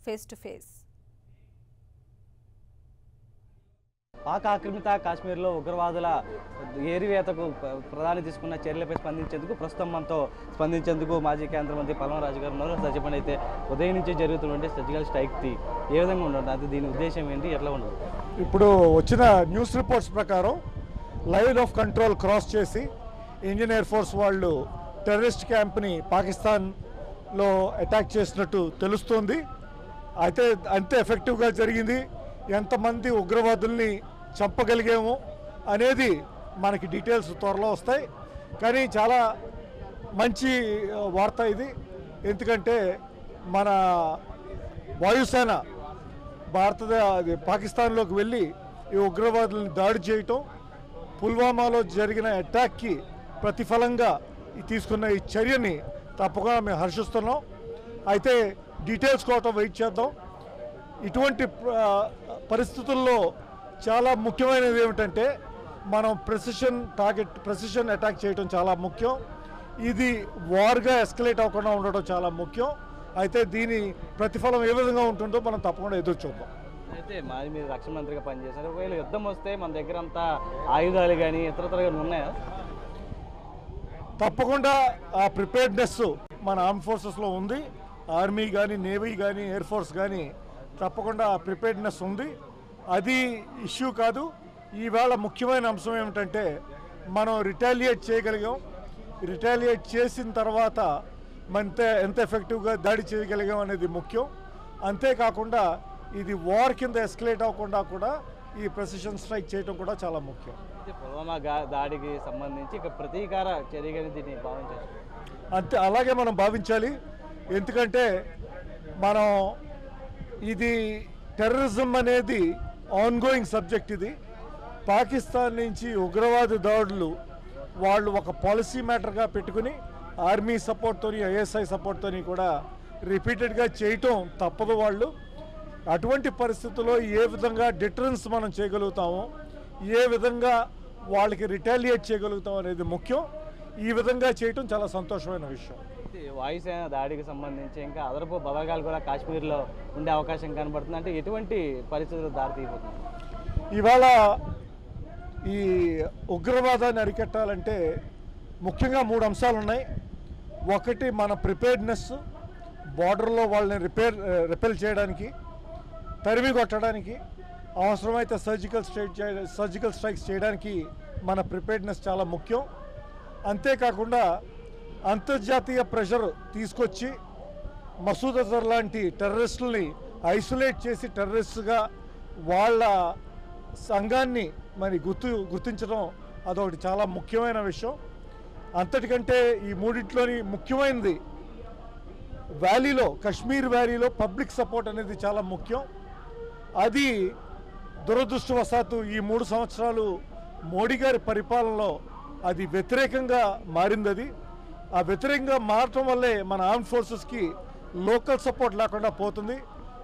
Face to face. Pak ఆక్రమిత కాశ్మీర్లో ఉగ్రవాదుల ఏరివేతకు ప్రధాని తీసుకున్న చర్యలపై స్పందించేందుకు మాజీ కేంద్ర మంత్రి పల్మరాజు గారు ఉన్నారు. చెప్పండి, అయితే ఉదయం నుంచి జరుగుతున్నటువంటి సర్జికల్ స్ట్రైక్ది ఏ విధంగా ఉండదు, అది దీని ఉద్దేశం ఏంటి, ఎట్లా ఉండదు? ఇప్పుడు వచ్చిన న్యూస్ రిపోర్ట్స్ ప్రకారం లైన్ ఆఫ్ కంట్రోల్ క్రాస్ చేసి ఇండియన్ ఎయిర్ ఫోర్స్ వాళ్ళు టెర్రరిస్ట్ క్యాంప్ని పాకిస్తాన్లో అటాక్ చేసినట్టు తెలుస్తోంది. అయితే అంతే ఎఫెక్టివ్గా జరిగింది. ఎంతమంది ఉగ్రవాదుల్ని చంపగలిగాము అనేది మనకి డీటెయిల్స్ త్వరలో వస్తాయి. కానీ చాలా మంచి వార్త ఇది. ఎందుకంటే మన వాయుసేన పాకిస్తాన్లోకి వెళ్ళి ఈ ఉగ్రవాదుల్ని దాడి చేయటం, పుల్వామాలో జరిగిన అటాక్కి ప్రతిఫలంగా తీసుకున్న ఈ చర్యని తప్పకుండా మేము హర్షిస్తున్నాం. అయితే డీటెయిల్స్ కోసం వెయిట్ చేద్దాం. ఇటువంటి పరిస్థితుల్లో చాలా ముఖ్యమైనది ఏమిటంటే మనం ప్రెసిషన్ అటాక్ చేయడం చాలా ముఖ్యం. ఇది వార్గా ఎస్కలేట్ అవ్వకుండా ఉండడం చాలా ముఖ్యం. అయితే దీని ప్రతిఫలం ఏ విధంగా ఉంటుందో మనం తప్పకుండా ఎదురు చూద్దాం. అయితే మీరు రక్షణ మంత్రిగా పనిచేశారు. ఒకవేళ యుద్ధం వస్తే మన దగ్గర అంతా ఆయుధాలు కానీ ఇతరతర ఉన్నాయా? తప్పకుండా ఆ ప్రిపేర్డ్నెస్ మన ఆర్మ్ ఫోర్సెస్లో ఉంది. ఆర్మీ కానీ, నేవీ కానీ, ఎయిర్ ఫోర్స్ కానీ తప్పకుండా ప్రిపేర్డ్నెస్ ఉంది. అది ఇష్యూ కాదు. ఈవేళ ముఖ్యమైన అంశం ఏమిటంటే మనం రిటాలియేట్ చేయగలిగాం. రిటాలియేట్ చేసిన తర్వాత ఎంత ఎఫెక్టివ్గా దాడి చేయగలిగాం అనేది ముఖ్యం. అంతేకాకుండా ఇది వార్ కింద ఎస్కలేట్ అవ్వకుండా కూడా ఈ ప్రెసిషన్ స్ట్రైక్ చేయడం కూడా చాలా ముఖ్యం. పుల్వామా దాడికి సంబంధించి ఇక ప్రతీకార చర్యగా దీన్ని భావించాలి. అంతే, అలాగే మనం భావించాలి. ఎందుకంటే మనం ఇది టెర్రరిజం అనేది ఆన్గోయింగ్ సబ్జెక్ట్. ఇది పాకిస్తాన్ నుంచి ఉగ్రవాద దాడులు వాళ్ళు ఒక పాలసీ మ్యాటర్గా పెట్టుకుని ఆర్మీ సపోర్ట్తోని, ఐఎస్ఐ సపోర్ట్తోని కూడా రిపీటెడ్గా చేయటం తప్పదు. వాళ్ళు అటువంటి పరిస్థితుల్లో ఏ విధంగా డిటరెన్స్ మనం చేయగలుగుతామో, ఏ విధంగా వాళ్ళకి రిటాలియేట్ చేయగలుగుతాం అనేది ముఖ్యం. ఈ విధంగా చేయటం చాలా సంతోషమైన విషయం. వాయుసేన దాడికి సంబంధించి ఇంకా అదనపు బలగాలు కూడా కాశ్మీర్లో ఉండే అవకాశం కనబడుతుంది. అంటే ఎటువంటి పరిస్థితులు దారితీయబోతుంది? ఇవాళ ఈ ఉగ్రవాదాన్ని అరికట్టాలంటే ముఖ్యంగా 3 అంశాలు ఉన్నాయి. ఒకటి మన ప్రిపేర్డ్నెస్, బార్డర్లో వాళ్ళని రిపెల్ చేయడానికి, తరిమి కొట్టడానికి, అవసరమైతే సర్జికల్ స్ట్రైక్స్ చేయడానికి మన ప్రిపేర్డ్నెస్ చాలా ముఖ్యం. అంతేకాకుండా అంతర్జాతీయ ప్రెషర్ తీసుకొచ్చి మసూద్ అజర్ లాంటి టెర్రరిస్టుల్ని ఐసోలేట్ చేసి టెర్రరిస్ట్గా వాళ్ళ సంఘాన్ని గుర్తించడం అదొకటి చాలా ముఖ్యమైన విషయం. అంతటికంటే ఈ మూడింట్లోని ముఖ్యమైనది కాశ్మీర్ వ్యాలీలో పబ్లిక్ సపోర్ట్ అనేది చాలా ముఖ్యం. అది దురదృష్టవశాత్తు ఈ 3 సంవత్సరాలు మోడీ గారి పరిపాలనలో అది వ్యతిరేకంగా మారింది. ఆ వ్యతిరేకంగా మారటం వల్లే మన ఆర్మ్ ఫోర్సెస్కి లోకల్ సపోర్ట్ లేకుండా పోతుంది.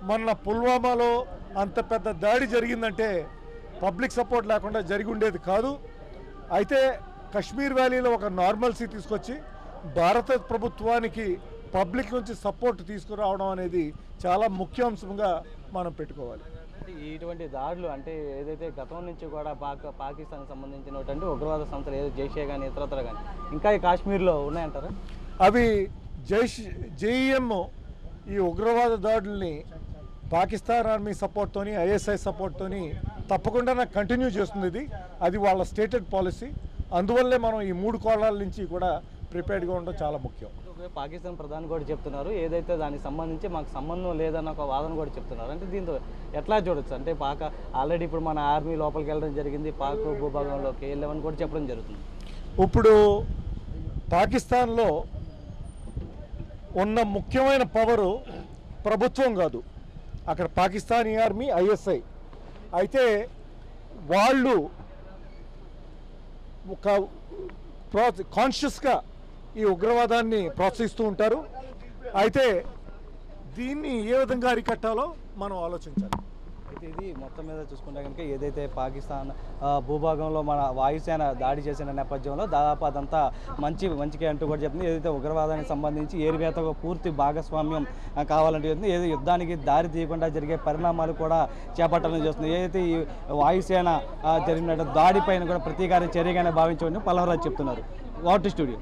మొన్న పుల్వామాలో అంత పెద్ద దాడి జరిగిందంటే పబ్లిక్ సపోర్ట్ లేకుండా జరిగి ఉండేది కాదు. అయితే కశ్మీర్ వ్యాలీలో ఒక నార్మల్సీ తీసుకొచ్చి భారత ప్రభుత్వానికి పబ్లిక్ నుంచి సపోర్ట్ తీసుకురావడం అనేది చాలా ముఖ్య అంశంగా మనం పెట్టుకోవాలి. ఇటువంటి దాడులు అంటే ఏదైతే గతం నుంచి కూడా పాకిస్తాన్కి సంబంధించినటువంటి ఉగ్రవాద సంస్థలు ఏదో జైషే కానీ ఇతరతర కానీ ఇంకా ఈ కాశ్మీర్లో ఉన్నాయంటారా? అవి జేఈఎం ఈ ఉగ్రవాద దాడుల్ని పాకిస్తాన్ ఆర్మీ సపోర్ట్తోని, ఐఎస్ఐ సపోర్ట్తోని తప్పకుండా కంటిన్యూ చేస్తుంది. అది వాళ్ళ స్టేటెడ్ పాలసీ. అందువల్లే మనం ఈ 3 కోణాల నుంచి కూడా ప్రిపేర్డ్గా ఉండడం చాలా ముఖ్యం. పాకిస్తాన్ ప్రధాని కూడా చెప్తున్నారు, ఏదైతే దానికి సంబంధించి మాకు సంబంధం లేదన్న ఒక వాదన కూడా చెప్తున్నారు. అంటే దీంతో ఎట్లా చూడొచ్చు? అంటే ఆల్రెడీ ఇప్పుడు మన ఆర్మీ లోపలికి వెళ్ళడం జరిగింది, పాక్ భూభాగంలోకి వెళ్ళమని కూడా చెప్పడం జరుగుతుంది. ఇప్పుడు పాకిస్తాన్లో ఉన్న ముఖ్యమైన పవరు ప్రభుత్వం కాదు, అక్కడ పాకిస్తానీ ఆర్మీ, ఐఎస్ఐ. అయితే వాళ్ళు ఒక కాన్షియస్గా ఈ ఉగ్రవాదాన్ని ప్రోత్సహిస్తూ ఉంటారు. అయితే దీన్ని ఏ విధంగా అరికట్టాలో మనం ఆలోచించాలి. అయితే ఇది మొత్తం మీద చూసుకుంటే కనుక ఏదైతే పాకిస్తాన్ భూభాగంలో మన వాయుసేన దాడి చేసిన నేపథ్యంలో దాదాపు అదంతా మంచికే అంటూ కూడా చెప్తుంది. ఏదైతే ఉగ్రవాదానికి సంబంధించి ఏరివేతకు పూర్తి భాగస్వామ్యం కావాలంటే చెప్తుంది. ఏదో యుద్ధానికి దారి తీయకుండా జరిగే పరిణామాలు కూడా చేపట్టాలని చూస్తుంది. ఏదైతే ఈ వాయుసేన జరిగిన దాడిపైన కూడా ప్రతీకార చర్యగానే భావించమని పల్లవరాజు చెప్తున్నారు. Water studio.